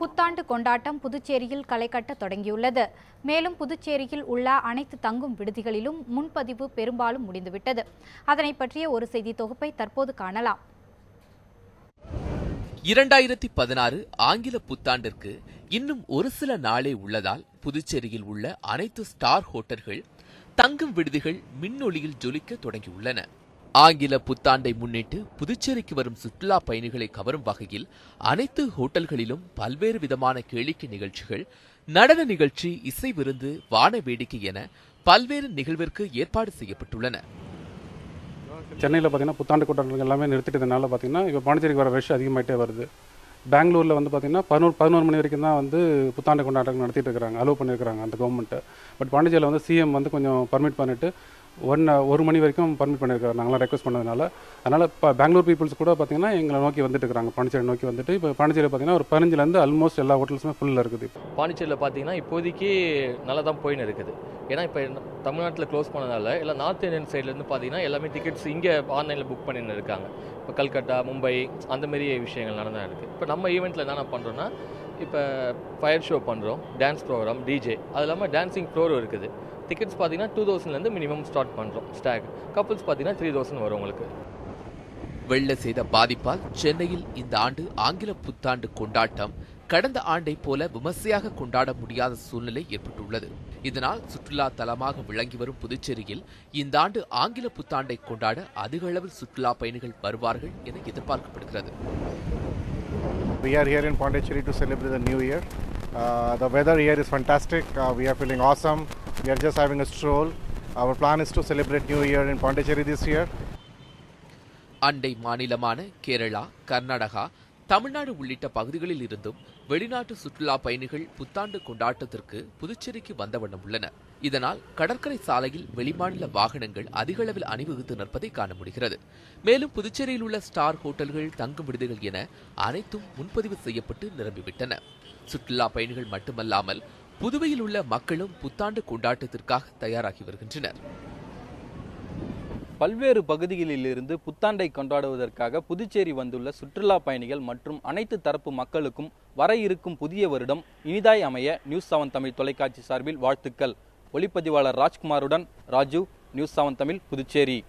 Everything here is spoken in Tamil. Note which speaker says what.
Speaker 1: புத்தாண்டு கொண்டாட்டம் புதுச்சேரியில் களை கட்ட தொடங்கியுள்ளது. மேலும் புதுச்சேரியில் உள்ள அனைத்து தங்கும் விடுதிகளிலும் முன்பதிவு பெரும்பாலும் முடிந்துவிட்டது. அதனை பற்றிய ஒரு செய்தி தொகுப்பை தற்போது காணலாம்.
Speaker 2: 2016 ஆங்கில புத்தாண்டிற்கு இன்னும் ஒரு சில நாளே உள்ளதால் புதுச்சேரியில் உள்ள அனைத்து ஸ்டார் ஹோட்டல்கள் தங்கும் விடுதிகள் மின்னொளியில் ஜொலிக்க தொடங்கியுள்ளன. ஆங்கில புத்தாண்டை முன்னிட்டு புதுச்சேரிக்கு வரும் சுற்றுலா பயணிகளை கவரும் வகையில் அனைத்து ஹோட்டல்களிலும் பல்வேறு விதமான கேளிக்கை நிகழ்ச்சிகள், நடன நிகழ்ச்சி, இசை விருந்து, வான வேடிக்கை என பல்வேறு நிகழ்விற்கு ஏற்பாடு செய்யப்பட்டுள்ளன.
Speaker 3: சென்னையில் பார்த்தீங்கன்னா புத்தாண்டு கொண்டாட்டங்கள் எல்லாமே நிறுத்திட்டதுனால பார்த்தீங்கன்னா இப்போ பாண்டிச்சேரிக்கு வர ரஷ் அதிகமாகிட்டே வருது. பெங்களூரில் வந்து பார்த்தீங்கன்னா 11 மணி வரைக்கும் தான் வந்து புத்தாண்டு கொண்டாட்டங்கள் நடத்திட்டு இருக்கிறாங்க, அலோவ் பண்ணியிருக்கிறாங்க அந்த கவர்மெண்ட்டு. பட் பாண்டிச்சேரியில் வந்து சிஎம் வந்து கொஞ்சம் பர்மிட் பண்ணிட்டு 1 மணி வரைக்கும் பர்மிட் பண்ணியிருக்காரு, நாங்களாம் ரெக்வஸ்ட் பண்ணதுனால. அதனால் இப்போ பெங்களூர் பீப்புள்ஸ் கூட பார்த்தீங்கன்னா எங்களை நோக்கி வந்துட்டு இருக்காங்க, பாண்டிச்சேரி நோக்கி வந்துட்டு. இப்போ பாண்டிச்சேரியில் பார்த்தீங்கன்னா ஒரு 15லேருந்து ஆல்மோஸ்ட் எல்லா ஹோட்டல்ஸுமே ஃபுல்லாக இருக்குது.
Speaker 4: பாண்டிச்சேரியில் பார்த்தீங்கன்னா இப்போதைக்கு நல்லா தான் போயின்னு இருக்குது. ஏன்னா இப்போ தமிழ்நாட்டில் க்ளோஸ் பண்ணதால் எல்லாம் நார்த் இந்தியன் சைட்லேருந்து பார்த்தீங்கன்னா எல்லாமே டிக்கெட்ஸ் இங்கே ஆன்லைனில் புக் பண்ணின்னு இருக்காங்க. இப்போ கல்கட்டா, மும்பை அந்தமாரி விஷயங்கள் நடந்துதான் இருக்குது. இப்போ நம்ம ஈவெண்ட்டில் என்னென்ன பண்ணுறோன்னா, இப்போ ஃபயர் ஷோ பண்ணுறோம், டான்ஸ் ப்ரோக்ராம், டிஜே, அது இல்லாமல் டான்ஸிங் ஃப்ளோரும் இருக்குது. டிக்கெட்ஸ் பார்த்தீங்கன்னா 2000லேருந்து மினிமம் ஸ்டார்ட் பண்ணுறோம். ஸ்டாக் கப்புள்ஸ் பார்த்தீங்கன்னா 3000 வரும் உங்களுக்கு.
Speaker 2: வெள்ள சேத பாதிப்பால் சென்னையில் இந்த ஆண்டு ஆங்கில புத்தாண்டு கொண்டாட்டம் கடந்த ஆண்டை போல விமர்சையாக கொண்டாட முடியாத சூழ்நிலை ஏற்பட்டுள்ளது. இதனால் சுற்றுலா தலமாக விளங்கி வரும் புதுச்சேரியில் இந்த ஆண்டு ஆங்கில புத்தாண்டை கொண்டாட அதிக அளவில் சுற்றுலா பயணிகள் வருவார்கள் என எதிர்பார்க்கப்படுகிறது.
Speaker 5: We are here in Pondicherry to celebrate the new year. The weather here is fantastic. We are feeling awesome. We are just having a stroll. Our plan is to celebrate New Year in Pondicherry this year.
Speaker 2: அண்டை மாநிலமான கேரளா, கர்நாடகா, தமிழ்நாடு உள்ளிட்ட பகுதிகளில் இருந்தும் வெளிநாட்டு சுற்றுலா பயணிகள் புத்தாண்டு கொண்டாட்டத்திற்கு புதுச்சேரிக்கு வந்த வண்ணம் உள்ளனர். இதனால் கடற்கரை சாலையில் வெளிமாநில வாகனங்கள் அதிக அளவில் அணிவகுத்து நிற்பதை காண முடிகிறது. மேலும் புதுச்சேரியில் உள்ள ஸ்டார் ஹோட்டல்கள், தங்கும் விடுதிகள் என அனைத்தும் முன்பதிவு செய்யப்பட்டு நிரம்பிவிட்டன. சுற்றுலா பயணிகள் மட்டுமல்லாமல் புதுவையில் உள்ள மக்களும் புத்தாண்டு கொண்டாட்டத்திற்காக தயாராகி வருகின்றனர்.
Speaker 6: பல்வேறு பகுதிகளிலிருந்து புத்தாண்டை கொண்டாடுவதற்காக புதுச்சேரி வந்துள்ள சுற்றுலா பயணிகள் மற்றும் அனைத்து தரப்பு மக்களுக்கும் வர இருக்கும் புதிய வருடம் இனிதாய் அமைய நியூஸ் 7 தமிழ் தொலைக்காட்சி சார்பில் வாழ்த்துக்கள். ஒளிப்பதிவாளர் ராஜ்குமாருடன் ராஜு, நியூஸ் 7 தமிழ், புதுச்சேரி.